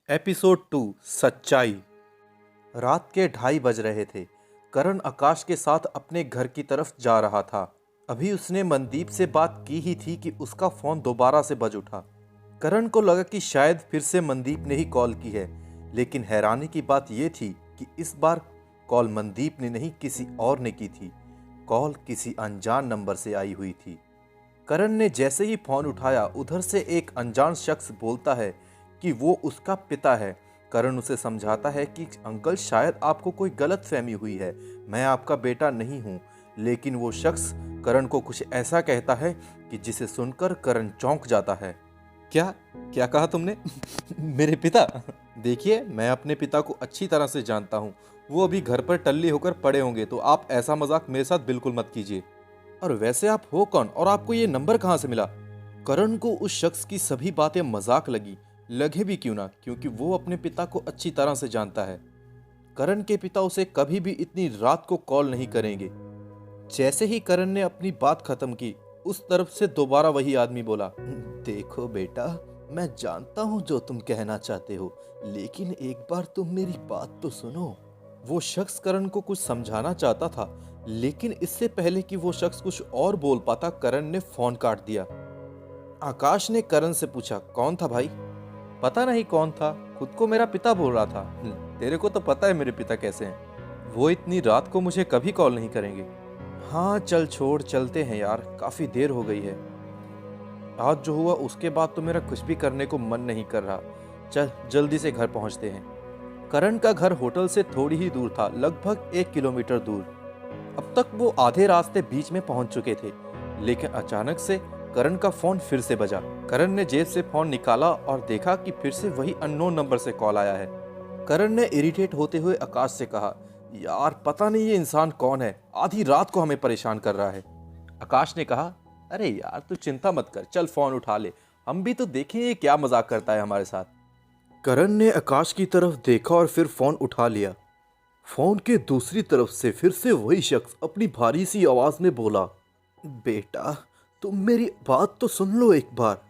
Episode 2 सच्चाई। रात के 2:30 बज रहे थे। करण आकाश के साथ अपने घर की तरफ जा रहा था। अभी उसने मनदीप से बात की ही थी कि उसका फोन दोबारा से बज उठा। करण को लगा कि शायद फिर से मनदीप ने ही कॉल की है, लेकिन हैरानी की बात यह थी कि इस बार कॉल मनदीप ने नहीं किसी और ने की थी। कॉल किसी अनजान नंबर से आई हुई थी। करण ने जैसे ही फोन उठाया, उधर से एक अनजान शख्स बोलता है कि वो उसका पिता है। करण उसे समझाता है कि अंकल, शायद आपको कोई गलतफहमी हुई है, मैं आपका बेटा नहीं हूँ। लेकिन वो शख्स करण को कुछ ऐसा कहता है कि जिसे सुनकर करण चौंक जाता है। क्या क्या कहा तुमने? मेरे पिता? देखिए, मैं अपने पिता को अच्छी तरह से जानता हूँ। वो अभी घर पर टल्ली होकर पड़े होंगे, तो आप ऐसा मजाक मेरे साथ बिल्कुल मत कीजिए। और वैसे आप हो कौन और आपको ये नंबर कहाँ से मिला? करण को उस शख्स की सभी बातें मजाक लगे भी क्यों ना, क्योंकि वो अपने पिता को अच्छी तरह से जानता है। करण के पिता उसे कभी भी इतनी रात को कॉल नहीं करेंगे। जैसे ही करण ने अपनी बात खत्म की, उस तरफ से दोबारा वही आदमी बोला, देखो बेटा, मैं जानता हूँ जो तुम कहना चाहते हो, लेकिन एक बार तुम मेरी बात तो सुनो। वो शख्स करण को कुछ समझाना चाहता था, लेकिन इससे पहले कि वो शख्स कुछ और बोल पाता, करण ने फोन काट दिया। आकाश ने करण से पूछा, कौन था भाई? पता नहीं कौन था, खुद को मेरा पिता बोल रहा था। तेरे को तो पता है मेरे पिता कैसे हैं। वो इतनी रात को मुझे कभी कॉल नहीं करेंगे। हाँ चल छोड़, चलते हैं यार, काफी देर हो गई है। आज जो हुआ उसके बाद तो मेरा कुछ भी करने को मन नहीं कर रहा। चल जल्दी से घर पहुंचते हैं। करण का घर होटल से थोड़ी ही दूर था, लगभग 1 किलोमीटर दूर। अब तक वो आधे रास्ते बीच में पहुंच चुके थे, लेकिन अचानक से करण का फोन फिर से बजा। करण ने जेब से फोन निकाला और देखा कि फिर से वही अननोन नंबर से कॉल आया है। करण ने इरिटेट होते हुए आकाश से कहा, यार पता नहीं ये इंसान कौन है, आधी रात को हमें परेशान कर रहा है। आकाश ने कहा, अरे यार तू चिंता मत कर, चल फोन उठा ले, हम भी तो देखें ये क्या मजाक करता है हमारे साथ। करण ने आकाश की तरफ देखा और फिर फोन उठा लिया। फोन के दूसरी तरफ से फिर से वही शख्स अपनी भारी सी आवाज में बोला, बेटा तुम मेरी बात तो सुन लो एक बार।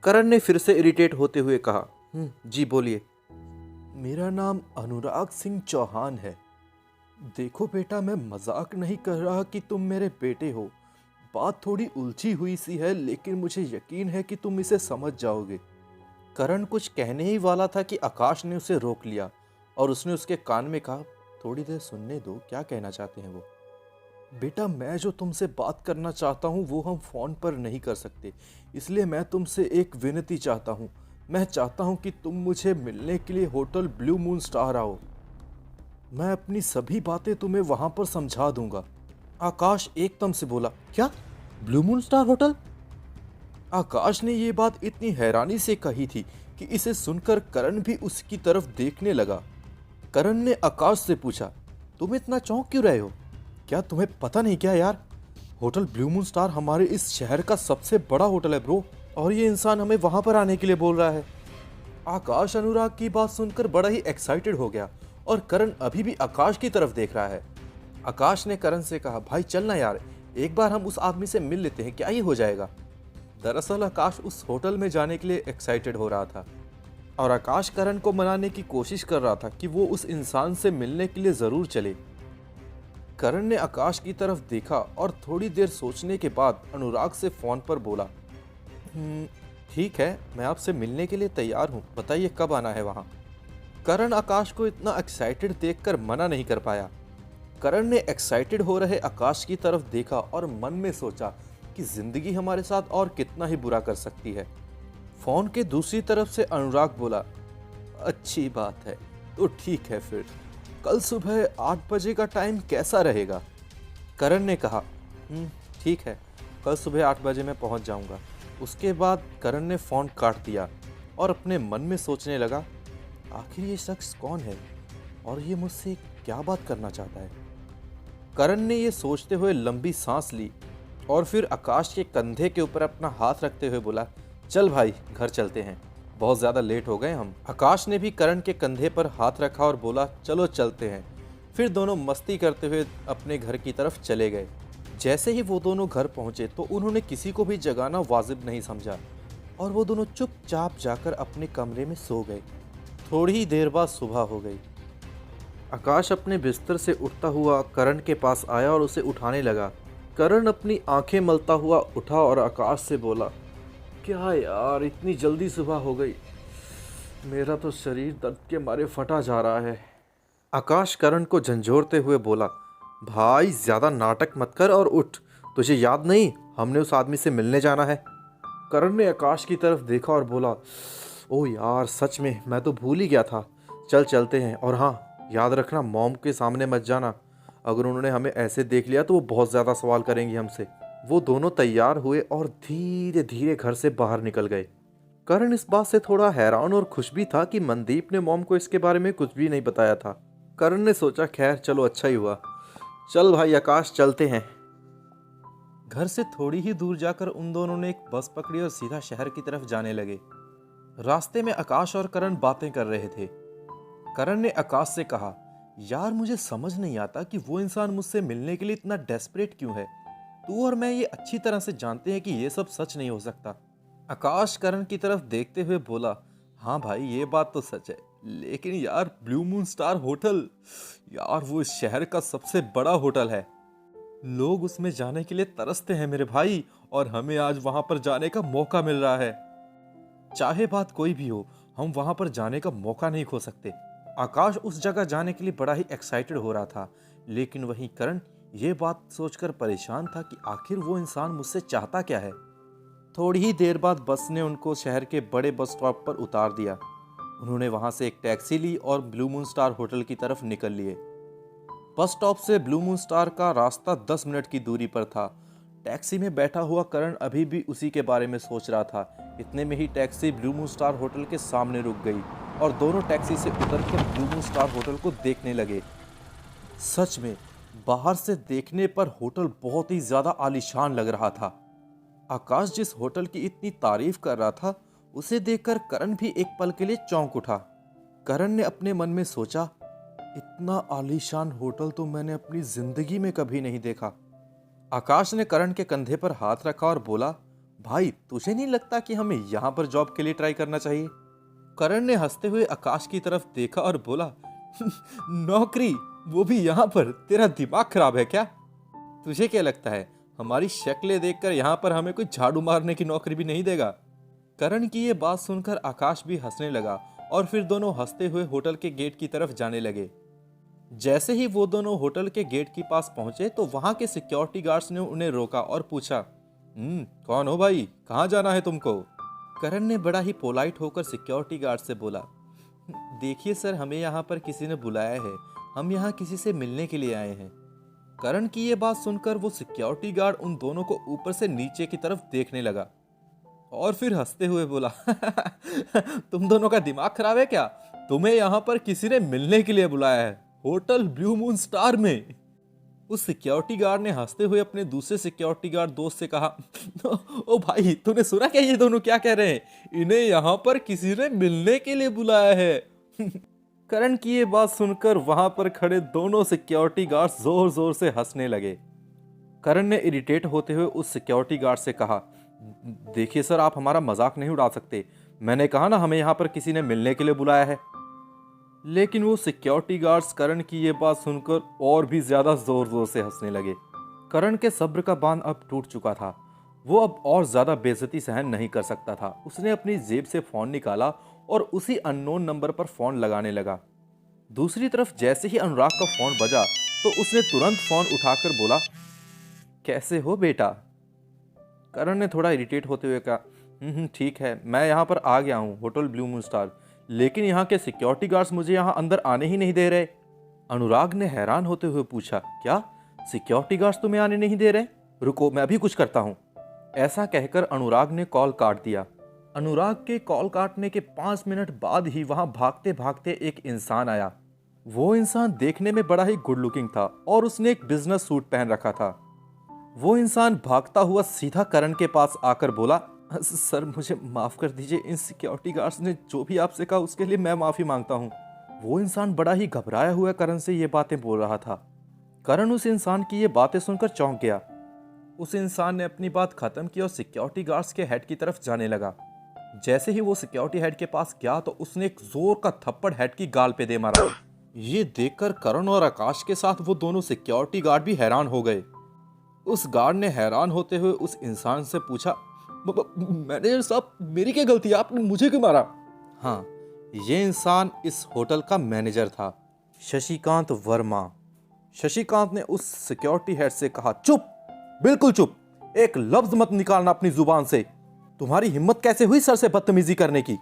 करण ने फिर से इरिटेट होते हुए कहा, जी बोलिए। मेरा नाम अनुराग सिंह चौहान है। देखो बेटा, मैं मजाक नहीं कर रहा कि तुम मेरे बेटे हो। बात थोड़ी उलझी हुई सी है, लेकिन मुझे यकीन है कि तुम इसे समझ जाओगे। करण कुछ कहने ही वाला था कि आकाश ने उसे रोक लिया और उसने उसके कान में कहा, थोड़ी देर सुनने दो, क्या कहना चाहते हैं वो? बेटा, मैं जो तुमसे बात करना चाहता हूँ वो हम फ़ोन पर नहीं कर सकते, इसलिए मैं तुमसे एक विनती चाहता हूँ। मैं चाहता हूँ कि तुम मुझे मिलने के लिए होटल ब्लू मून स्टार आओ। मैं अपनी सभी बातें तुम्हें वहाँ पर समझा दूंगा। आकाश एकदम से बोला, क्या? Blue moon star hotel? Akash ने ये बात इतनी हैरानी से कही थी कि इसे सुनकर करण भी उसकी तरफ देखने लगा। करण ने आकाश से पूछा, तुम इतना चौंक क्यों रहे हो? क्या तुम्हें पता नहीं क्या यार, होटल ब्लू मून स्टार हमारे इस शहर का सबसे बड़ा होटल है ब्रो, और ये इंसान हमें वहां पर आने के लिए बोल रहा है। आकाश अनुराग की बात सुनकर बड़ा ही एक्साइटेड हो गया और करण अभी भी आकाश की तरफ देख रहा है। आकाश ने करण से कहा, भाई चलना यार, एक बार हम उस आदमी से मिल लेते हैं, क्या ही हो जाएगा। दरअसल आकाश उस होटल में जाने के लिए एक्साइटेड हो रहा था और आकाश करण को मनाने की कोशिश कर रहा था कि वो उस इंसान से मिलने के लिए जरूर चले। करण ने आकाश की तरफ देखा और थोड़ी देर सोचने के बाद अनुराग से फोन पर बोला, ठीक है, मैं आपसे मिलने के लिए तैयार हूँ, बताइए कब आना है वहाँ। करण आकाश को इतना एक्साइटेड देखकर मना नहीं कर पाया। करण ने एक्साइटेड हो रहे आकाश की तरफ देखा और मन में सोचा कि जिंदगी हमारे साथ और कितना ही बुरा कर सकती है। फोन के दूसरी तरफ से अनुराग बोला, अच्छी बात है, तो ठीक है फिर कल सुबह 8 बजे का टाइम कैसा रहेगा? करण ने कहा, ठीक है, कल सुबह 8 बजे मैं पहुंच जाऊंगा। उसके बाद करण ने फ़ोन काट दिया और अपने मन में सोचने लगा, आखिर ये शख्स कौन है और ये मुझसे क्या बात करना चाहता है। करण ने ये सोचते हुए लंबी सांस ली और फिर आकाश के कंधे के ऊपर अपना हाथ रखते हुए बोला, चल भाई घर चलते हैं, बहुत ज़्यादा लेट हो गए हम। आकाश ने भी करण के कंधे पर हाथ रखा और बोला, चलो चलते हैं। फिर दोनों मस्ती करते हुए अपने घर की तरफ चले गए। जैसे ही वो दोनों घर पहुंचे तो उन्होंने किसी को भी जगाना वाजिब नहीं समझा और वो दोनों चुपचाप जाकर अपने कमरे में सो गए। थोड़ी ही देर बाद सुबह हो गई। आकाश अपने बिस्तर से उठता हुआ करण के पास आया और उसे उठाने लगा। करण अपनी आंखें मलता हुआ उठा और आकाश से बोला, क्या यार, इतनी जल्दी सुबह हो गई। मेरा तो शरीर दर्द के मारे फटा जा रहा है। आकाश करण को झंझोरते हुए बोला, भाई ज़्यादा नाटक मत कर और उठ। तुझे याद नहीं, हमने उस आदमी से मिलने जाना है। करण ने आकाश की तरफ देखा और बोला, ओ यार, सच में मैं तो भूल ही गया था। चल चलते हैं, और हाँ, याद रखना मॉम के सामने मत जाना। अगर उन्होंने हमें ऐसे देख लिया तो वो बहुत ज़्यादा सवाल करेंगी हमसे। वो दोनों तैयार हुए और धीरे धीरे घर से बाहर निकल गए। करण इस बात से थोड़ा हैरान और खुश भी था कि मनदीप ने मॉम को इसके बारे में कुछ भी नहीं बताया था। करण ने सोचा, खैर चलो, अच्छा ही हुआ। चल भाई आकाश, चलते हैं। घर से थोड़ी ही दूर जाकर उन दोनों ने एक बस पकड़ी और सीधा शहर की तरफ जाने लगे। रास्ते में आकाश और करण बातें कर रहे थे। करण ने आकाश से कहा, यार मुझे समझ नहीं आता कि वो इंसान मुझसे मिलने के लिए इतना डेस्परेट क्यों है। तू और मैं ये अच्छी तरह से जानते हैं कि ये सब सच नहीं हो सकता। आकाश करण की तरफ देखते हुए बोला, हाँ भाई ये बात तो सच है, लेकिन यार ब्लू मून स्टार होटल, यार वो इस शहर का सबसे बड़ा होटल है। लोग उसमें जाने के लिए तरसते हैं मेरे भाई, और हमें आज वहां पर जाने का मौका मिल रहा है। चाहे बात कोई भी हो, हम वहां पर जाने का मौका नहीं खो सकते। आकाश उस जगह जाने के लिए बड़ा ही एक्साइटेड हो रहा था, लेकिन वहीं करण ये बात सोचकर परेशान था कि आखिर वो इंसान मुझसे चाहता क्या है। थोड़ी ही देर बाद बस ने उनको शहर के बड़े बस स्टॉप पर उतार दिया। उन्होंने वहां से एक टैक्सी ली और ब्लू मून स्टार होटल की तरफ निकल लिए। बस स्टॉप से ब्लू मून स्टार का रास्ता 10 मिनट की दूरी पर था। टैक्सी में बैठा हुआ करण अभी भी उसी के बारे में सोच रहा था। इतने में ही taxi blue moon star hotel के सामने रुक गई और दोनों टैक्सी से उतरकर ब्लू मून स्टार होटल को देखने लगे। सच में बाहर से देखने पर होटल बहुत ही ज्यादा आलीशान लग रहा था। आकाश जिस होटल की इतनी तारीफ कर रहा था, उसे देखकर करण भी एक पल के लिए चौंक उठा। करण ने अपने मन में सोचा, इतना आलीशान होटल तो मैंने अपनी जिंदगी में कभी नहीं देखा। आकाश ने करण के कंधे पर हाथ रखा और बोला, भाई तुझे नहीं लगता कि हमें यहाँ पर जॉब के लिए ट्राई करना चाहिए? करण ने हंसते हुए आकाश की तरफ देखा और बोला, नौकरी, वो भी यहाँ पर? तेरा दिमाग खराब है क्या? तुझे क्या लगता है हमारी शक्लें देखकर यहाँ पर हमें कोई झाड़ू मारने की नौकरी भी नहीं देगा? करण की ये बात सुनकर आकाश भी हंसने लगा और फिर दोनों हंसते हुए होटल के गेट की तरफ जाने लगे। जैसे ही वो दोनों होटल के गेट के पास पहुंचे तो वहां के सिक्योरिटी गार्ड्स ने उन्हें रोका और पूछा, कौन हो भाई, कहाँ जाना है तुमको? करण ने बड़ा ही पोलाइट होकर सिक्योरिटी गार्ड से बोला, देखिए सर, हमें यहाँ पर किसी ने बुलाया है, हम यहाँ किसी से मिलने के लिए आए हैं। करण की ये बात सुनकर वो सिक्योरिटी गार्ड उन दोनों को ऊपर से नीचे की तरफ देखने लगा और फिर हंसते हुए बोला, तुम दोनों का दिमाग खराब है क्या? तुम्हें यहाँ पर किसी ने मिलने के लिए बुलाया है, होटल ब्लू मून स्टार में। उस सिक्योरिटी गार्ड ने हंसते हुए अपने दूसरे सिक्योरिटी गार्ड दोस्त से कहा, ओ भाई, तूने सुना क्या ये दोनों क्या कह रहे हैं? इन्हें यहाँ पर किसी ने मिलने के लिए बुलाया है। करण की ये बात सुनकर वहां पर खड़े दोनों सिक्योरिटी गार्ड्स जोर जोर से हंसने लगे। करण ने इरिटेट होते हुए उस सिक्योरिटी गार्ड से कहा, देखिए सर, आप हमारा मजाक नहीं उड़ा सकते। मैंने कहा ना, हमें यहाँ पर किसी ने मिलने के लिए बुलाया है। लेकिन वो सिक्योरिटी गार्ड्स करण की ये बात सुनकर और भी ज्यादा जोर जोर से हंसने लगे। करण के सब्र का बांध अब टूट चुका था। वो अब और ज्यादा बेइज्जती सहन नहीं कर सकता था। उसने अपनी जेब से फोन निकाला और उसी अननोन नंबर पर फोन लगाने लगा। दूसरी तरफ जैसे ही अनुराग का फोन बजा तो उसने तुरंत फोन उठाकर बोला, कैसे हो बेटा? करण ने थोड़ा इरिटेट होते हुए कहा, ठीक है, मैं यहाँ पर आ गया हूँ, होटल ब्लू मून स्टार, लेकिन यहाँ के सिक्योरिटी गार्ड्स मुझे यहाँ अंदर आने ही नहीं दे रहे। अनुराग ने हैरान होते हुए पूछा, क्या सिक्योरिटी गार्ड्स तुम्हें आने नहीं दे रहे? रुको, मैं अभी कुछ करता हूँ। ऐसा कहकर अनुराग ने कॉल काट दिया। अनुराग के कॉल काटने के 5 मिनट बाद ही वहां भागते भागते एक इंसान आया। वो इंसान देखने में बड़ा ही गुड लुकिंग था और उसने एक बिजनेस सूट पहन रखा था। वो इंसान भागता हुआ सीधा करण के पास आकर बोला, सर मुझे माफ कर दीजिए, इन सिक्योरिटी गार्ड्स ने जो भी आपसे कहा उसके लिए मैं माफी मांगता हूँ। वो इंसान बड़ा ही घबराया हुआ करण से ये बातें बोल रहा था। करण उस इंसान की ये बातें सुनकर चौंक गया। उस इंसान ने अपनी बात खत्म की और सिक्योरिटी गार्ड्स के हेड की तरफ जाने लगा। जैसे ही वो सिक्योरिटी हेड के पास गया तो उसने एक जोर का थप्पड़ हेड की गाल पे दे मारा। ये देखकर करण और आकाश के साथ वो दोनों सिक्योरिटी गार्ड भी हैरान हो गए। उस गार्ड ने हैरान होते हुए उस इंसान से पूछा, मैनेजर साहब, मेरी क्या गलती है, आपने मुझे क्यों मारा? हाँ, ये इंसान इस होटल का मैनेजर था, शशिकांत वर्मा। शशिकांत ने उस सिक्योरिटी हेड से कहा, चुप, बिल्कुल चुप, एक लफ्ज मत निकालना अपनी जुबान से। तुम्हारी हिम्मत कैसे हुई सर से बदतमीजी करने की?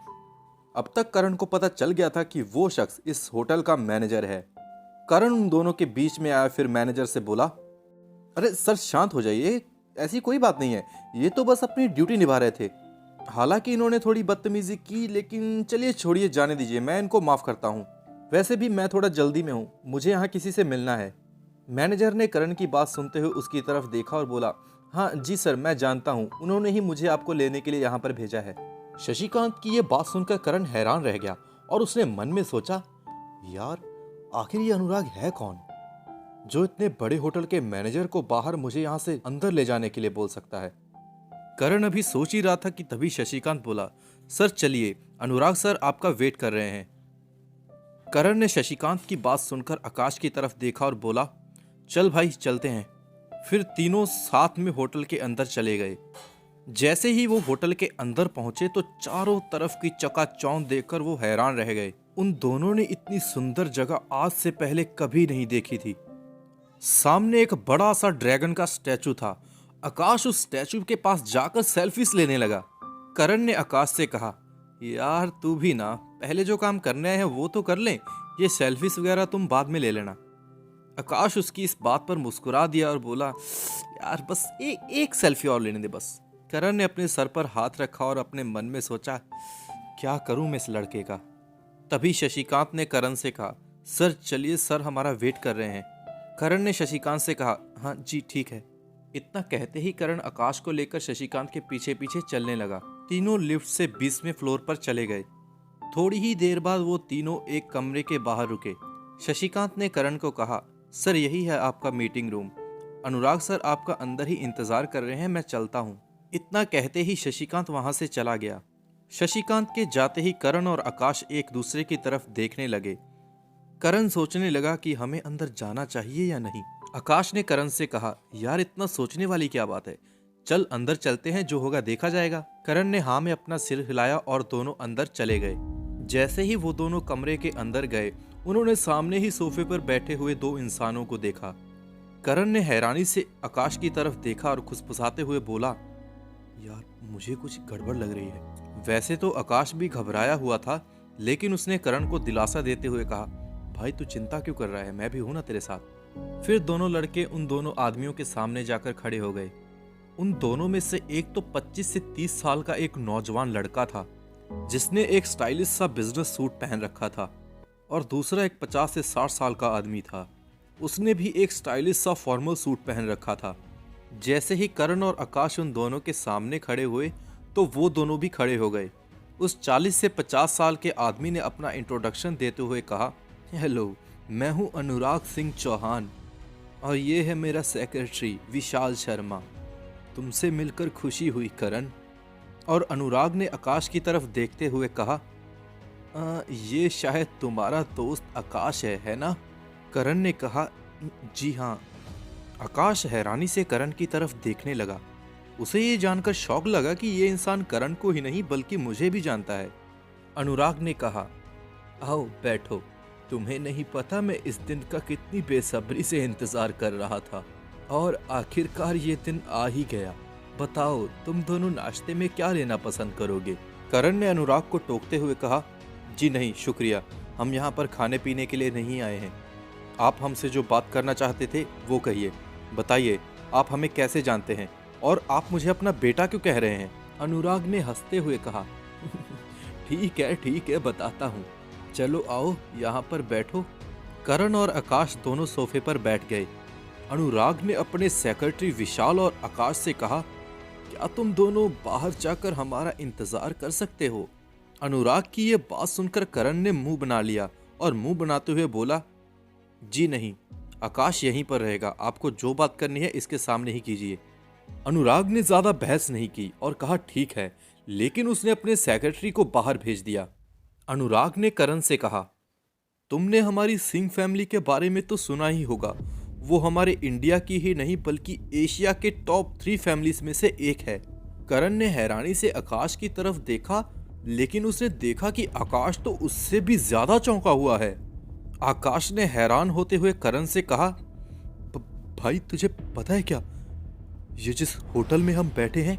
अब तक करण को पता चल गया था कि वो शख्स इस होटल का मैनेजर है। करण उन दोनों के बीच में आया, फिर मैनेजर से बोला, अरे सर शांत हो जाइए, ऐसी कोई बात नहीं है, ये तो बस अपनी ड्यूटी निभा रहे थे। हालांकि इन्होंने थोड़ी बदतमीजी की, लेकिन चलिए छोड़िए, जाने दीजिए, मैं इनको माफ करता हूँ। वैसे भी मैं थोड़ा जल्दी में हूँ, मुझे यहाँ किसी से मिलना है। मैनेजर ने करण की बात सुनते हुए उसकी तरफ देखा और बोला, हाँ जी सर, मैं जानता हूँ, उन्होंने ही मुझे आपको लेने के लिए यहाँ पर भेजा है। शशिकांत की ये बात सुनकर करण हैरान रह गया और उसने मन में सोचा, यार आखिर ये अनुराग है कौन, जो इतने बड़े होटल के मैनेजर को बाहर मुझे यहाँ से अंदर ले जाने के लिए बोल सकता है। करण अभी सोच ही रहा था कि तभी शशिकांत बोला, सर चलिए, अनुराग सर आपका वेट कर रहे हैं। करण ने शशिकांत की बात सुनकर आकाश की तरफ देखा और बोला, चल भाई चलते हैं। फिर तीनों साथ में होटल के अंदर चले गए। जैसे ही वो होटल के अंदर पहुंचे तो चारों तरफ की चकाचौंध देखकर वो हैरान रह गए। उन दोनों ने इतनी सुंदर जगह आज से पहले कभी नहीं देखी थी। सामने एक बड़ा सा ड्रैगन का स्टैचू था। आकाश उस स्टैचू के पास जाकर सेल्फीज लेने लगा। करण ने आकाश से कहा, यार तू भी ना, पहले जो काम करने आए हैं वो तो कर लें, ये सेल्फीज वगैरह तुम बाद में ले लेना। आकाश उसकी इस बात पर मुस्कुरा दिया और बोला, यार बस एक सेल्फी और लेने दे बस। करण ने अपने सर पर हाथ रखा और अपने मन में सोचा, क्या करूं मैं इस लड़के का। तभी शशिकांत ने करण से कहा, सर चलिए, सर हमारा वेट कर रहे हैं। करण ने शशिकांत से कहा, हाँ जी ठीक है। इतना कहते ही करण आकाश को लेकर शशिकांत के पीछे पीछे चलने लगा। तीनों लिफ्ट से 20वें फ्लोर पर चले गए। थोड़ी ही देर बाद वो तीनों एक कमरे के बाहर रुके। शशिकांत ने करण को कहा, सर यही है आपका मीटिंग रूम, अनुराग सर आपका अंदर ही इंतजार कर रहे हैं, मैं चलता हूँ। इतना कहते ही शशिकांत वहां से चला गया। शशिकांत के जाते ही करण और आकाश एक दूसरे की तरफ देखने लगे। करण सोचने लगा कि हमें अंदर जाना चाहिए या नहीं। आकाश ने करण से कहा, यार इतना सोचने वाली क्या बात है, चल अंदर चलते हैं, जो होगा देखा जाएगा। करण ने हाँ में अपना सिर हिलाया और दोनों अंदर चले गए। जैसे ही वो दोनों कमरे के अंदर गए, उन्होंने सामने ही सोफे पर बैठे हुए दो इंसानों को देखा। करण ने हैरानी से आकाश की तरफ देखा और खुसफुसाते हुए बोला, यार मुझे कुछ गड़बड़ लग रही है। वैसे तो आकाश भी घबराया हुआ था, लेकिन उसने करण को दिलासा देते हुए कहा, भाई तू चिंता क्यों कर रहा है, मैं भी हूं ना तेरे साथ। फिर दोनों लड़के उन दोनों आदमियों के सामने जाकर खड़े हो गए। उन दोनों में से एक तो 25 से 30 साल का एक नौजवान लड़का था, जिसने एक स्टाइलिश सा बिजनेस सूट पहन रखा था, और दूसरा एक 50 से 60 साल का आदमी था। उसने भी एक स्टाइलिश सा फॉर्मल सूट पहन रखा था। जैसे ही करण और आकाश उन दोनों के सामने खड़े हुए तो वो दोनों भी खड़े हो गए। उस 40 से 50 साल के आदमी ने अपना इंट्रोडक्शन देते हुए कहा, हेलो, मैं हूं अनुराग सिंह चौहान और ये है मेरा सेक्रेटरी विशाल शर्मा। तुमसे मिलकर खुशी हुई करण। और अनुराग ने आकाश की तरफ देखते हुए कहा, ये शायद तुम्हारा दोस्त आकाश है ना? करण ने कहा, जी हाँ। आकाश हैरानी से करण की तरफ देखने लगा। उसे ये जानकर शौक लगा कि ये इंसान करण को ही नहीं बल्कि मुझे भी जानता है। अनुराग ने कहा, आओ बैठो, तुम्हें नहीं पता मैं इस दिन का कितनी बेसब्री से इंतजार कर रहा था और आखिरकार ये दिन आ ही गया। बताओ तुम दोनों नाश्ते में क्या लेना पसंद करोगे? करण ने अनुराग को टोकते हुए कहा, जी नहीं शुक्रिया, हम यहाँ पर खाने पीने के लिए नहीं आए हैं। आप हमसे जो बात करना चाहते थे वो कहिए। बताइए आप हमें कैसे जानते हैं और आप मुझे अपना बेटा क्यों कह रहे हैं? अनुराग ने हंसते हुए कहा, ठीक है बताता हूँ, चलो आओ यहाँ पर बैठो। करण और आकाश दोनों सोफे पर बैठ गए। अनुराग ने अपने सेक्रेटरी विशाल और आकाश से कहा, क्या तुम दोनों बाहर जाकर हमारा इंतजार कर सकते हो? अनुराग की ये बात सुनकर करण ने मुंह बना लिया और मुंह बनाते हुए बोला, जी नहीं, आकाश यहीं पर रहेगा, आपको जो बात करनी है इसके सामने ही कीजिए। अनुराग ने ज्यादा बहस नहीं की और कहा, ठीक है, लेकिन उसने अपने सेक्रेटरी को बाहर भेज दिया। अनुराग ने करण से कहा, तुमने हमारी सिंह फैमिली के बारे में तो सुना ही होगा। वो हमारे इंडिया की ही नहीं बल्कि एशिया के टॉप 3 फैमिलीज में से एक है। करण ने हैरानी से आकाश की तरफ देखा, लेकिन उसने देखा कि आकाश तो उससे भी ज्यादा चौंका हुआ है। आकाश ने हैरान होते हुए करण से कहा, भाई तुझे पता है क्या, ये जिस होटल में हम बैठे हैं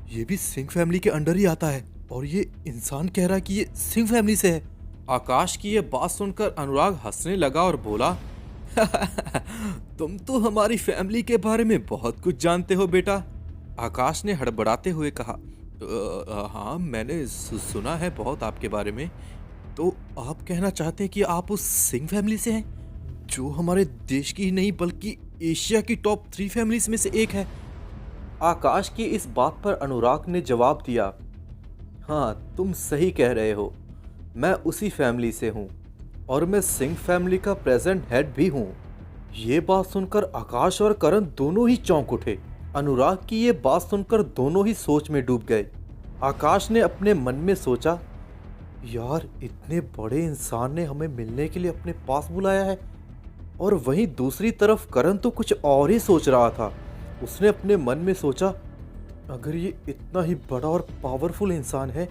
ये भी सिंह फैमिली के अंडर ही आता है, और ये इंसान कह रहा है कि ये सिंह फैमिली से है। आकाश की ये बात सुनकर अनुराग हंसने लगा और बोला, तुम तो हमारी फैमिली के बारे में बहुत कुछ जानते हो बेटा। आकाश ने हड़बड़ाते हुए कहा, हाँ मैंने सुना है बहुत आपके बारे में। तो आप कहना चाहते हैं कि आप उस सिंह फैमिली से हैं जो हमारे देश की ही नहीं बल्कि एशिया की टॉप 3 फैमिलीज में से एक है। आकाश की इस बात पर अनुराग ने जवाब दिया, हाँ तुम सही कह रहे हो, मैं उसी फैमिली से हूँ और मैं सिंह फैमिली का प्रेजेंट हेड भी हूँ। ये बात सुनकर आकाश और करण दोनों ही चौंक उठे। अनुराग की ये बात सुनकर दोनों ही सोच में डूब गए। आकाश ने अपने मन में सोचा, यार इतने बड़े इंसान ने हमें मिलने के लिए अपने पास बुलाया है। और वहीं दूसरी तरफ करण तो कुछ और ही सोच रहा था। उसने अपने मन में सोचा, अगर ये इतना ही बड़ा और पावरफुल इंसान है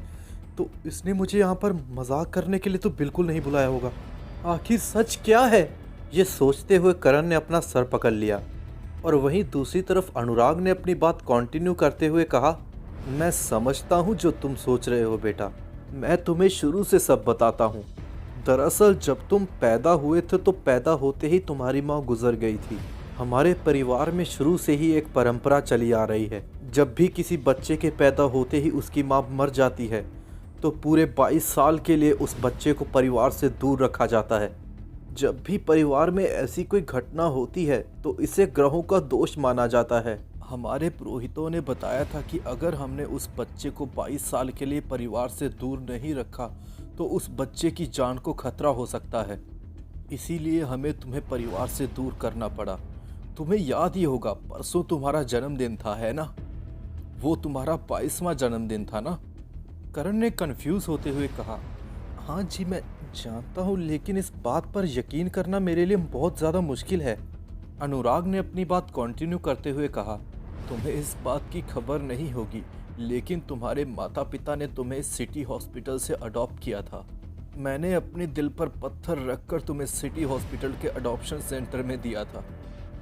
तो इसने मुझे यहाँ पर मजाक करने के लिए तो बिल्कुल नहीं बुलाया होगा। आखिर सच क्या है? ये सोचते हुए करण ने अपना सर पकड़ लिया। और वहीं दूसरी तरफ अनुराग ने अपनी बात कंटिन्यू करते हुए कहा, मैं समझता हूँ जो तुम सोच रहे हो बेटा, मैं तुम्हें शुरू से सब बताता हूँ। दरअसल जब तुम पैदा हुए थे तो पैदा होते ही तुम्हारी माँ गुजर गई थी। हमारे परिवार में शुरू से ही एक परंपरा चली आ रही है, जब भी किसी बच्चे के पैदा होते ही उसकी माँ मर जाती है तो पूरे 22 साल के लिए उस बच्चे को परिवार से दूर रखा जाता है। जब भी परिवार में ऐसी कोई घटना होती है तो इसे ग्रहों का दोष माना जाता है। हमारे पुरोहितों ने बताया था कि अगर हमने उस बच्चे को 22 साल के लिए परिवार से दूर नहीं रखा तो उस बच्चे की जान को खतरा हो सकता है। इसीलिए हमें तुम्हें परिवार से दूर करना पड़ा। तुम्हें याद ही होगा परसों तुम्हारा जन्मदिन था, है ना? वो तुम्हारा 22वां जन्मदिन था ना? करण ने कंफ्यूज होते हुए कहा, हाँ जी मैं जानता हूँ, लेकिन इस बात पर यकीन करना मेरे लिए बहुत ज़्यादा मुश्किल है। अनुराग ने अपनी बात कंटिन्यू करते हुए कहा, तुम्हें इस बात की खबर नहीं होगी, लेकिन तुम्हारे माता पिता ने तुम्हें सिटी हॉस्पिटल से अडॉप्ट किया था। मैंने अपने दिल पर पत्थर रखकर तुम्हें सिटी हॉस्पिटल के अडॉप्शन सेंटर में दिया था।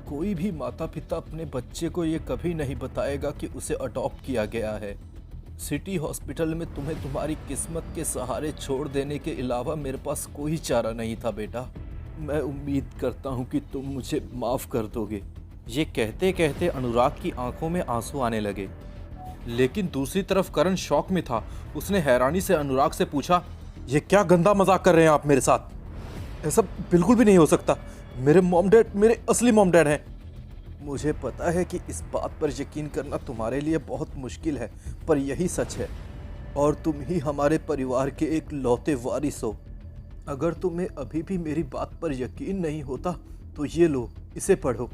कोई भी माता पिता अपने बच्चे को ये कभी नहीं बताएगा कि उसे अडॉप्ट किया गया है। सिटी हॉस्पिटल में तुम्हें तुम्हारी किस्मत के सहारे छोड़ देने के अलावा मेरे पास कोई चारा नहीं था बेटा। मैं उम्मीद करता हूँ कि तुम मुझे माफ़ कर दोगे। ये कहते कहते अनुराग की आंखों में आंसू आने लगे। लेकिन दूसरी तरफ करण शॉक में था। उसने हैरानी से अनुराग से पूछा, ये क्या गंदा मजाक कर रहे हैं आप मेरे साथ? ऐसा बिल्कुल भी नहीं हो सकता। मेरे मॉम डैड मेरे असली मॉम डैड हैं। मुझे पता है कि इस बात पर यकीन करना तुम्हारे लिए बहुत मुश्किल है, पर यही सच है और तुम ही हमारे परिवार के एक लौते वारिस हो। अगर तुम्हें अभी भी मेरी बात पर यकीन नहीं होता तो ये लो, इसे पढ़ो।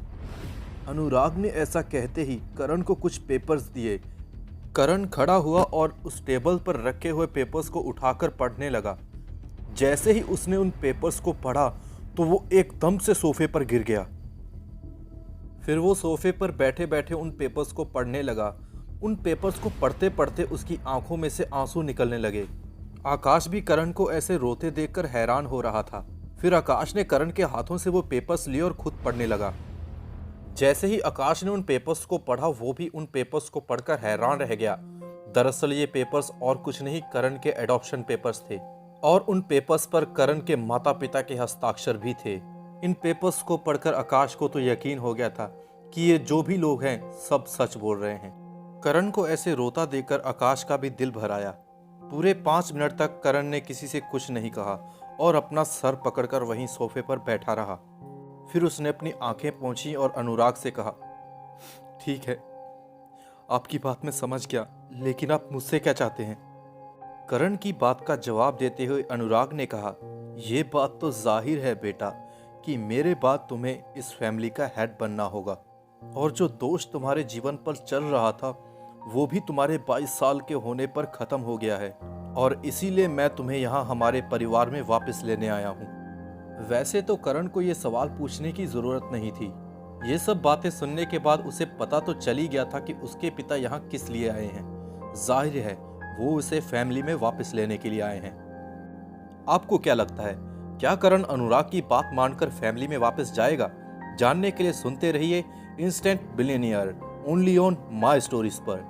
अनुराग ने ऐसा कहते ही करण को कुछ पेपर्स दिए। करण खड़ा हुआ और उस टेबल पर रखे हुए पेपर्स को उठाकर पढ़ने लगा। जैसे ही उसने उन पेपर्स को पढ़ा तो वो एकदम से सोफे पर गिर गया। फिर वो सोफे पर बैठे बैठे उन पेपर्स को पढ़ने लगा। उन पेपर्स को पढ़ते पढ़ते उसकी आंखों में से आंसू निकलने लगे। आकाश भी करण को ऐसे रोते देखकर हैरान हो रहा था। फिर आकाश ने करण के हाथों से वो पेपर्स लिए और खुद पढ़ने लगा। जैसे ही आकाश ने उन पेपर्स को पढ़ा, वो भी उन पेपर्स को पढ़कर हैरान रह गया। दरअसल ये पेपर्स और कुछ नहीं, करण के एडॉप्शन पेपर्स थे और उन पेपर्स पर करण के माता पिता के हस्ताक्षर भी थे। इन पेपर्स को पढ़कर आकाश को तो यकीन हो गया था कि ये जो भी लोग हैं सब सच बोल रहे हैं। करण को ऐसे रोता देखकर आकाश का भी दिल भर आया। पूरे 5 मिनट तक करण ने किसी से कुछ नहीं कहा और अपना सर पकड़कर वहीं सोफे पर बैठा रहा। फिर उसने अपनी आंखें पोंछी और अनुराग से कहा, ठीक है, आपकी बात मैं समझ गया, लेकिन आप मुझसे क्या चाहते हैं? करण की बात का जवाब देते हुए अनुराग ने कहा, ये बात तो जाहिर है बेटा कि मेरे बाद तुम्हें इस फैमिली का हेड बनना होगा और जो दोष तुम्हारे जीवन पर चल रहा था वो भी तुम्हारे 22 साल के होने पर ख़त्म हो गया है और इसीलिए मैं तुम्हें यहाँ हमारे परिवार में वापस लेने आया हूँ। वैसे तो करण को ये सवाल पूछने की ज़रूरत नहीं थी। ये सब बातें सुनने के बाद उसे पता तो चल ही गया था कि उसके पिता यहाँ किस लिए आए हैं। जाहिर है वो उसे फैमिली में वापस लेने के लिए आए हैं। आपको क्या लगता है, क्या करण अनुराग की बात मानकर फैमिली में वापस जाएगा? जानने के लिए सुनते रहिए instant billionaire only on my stories पर।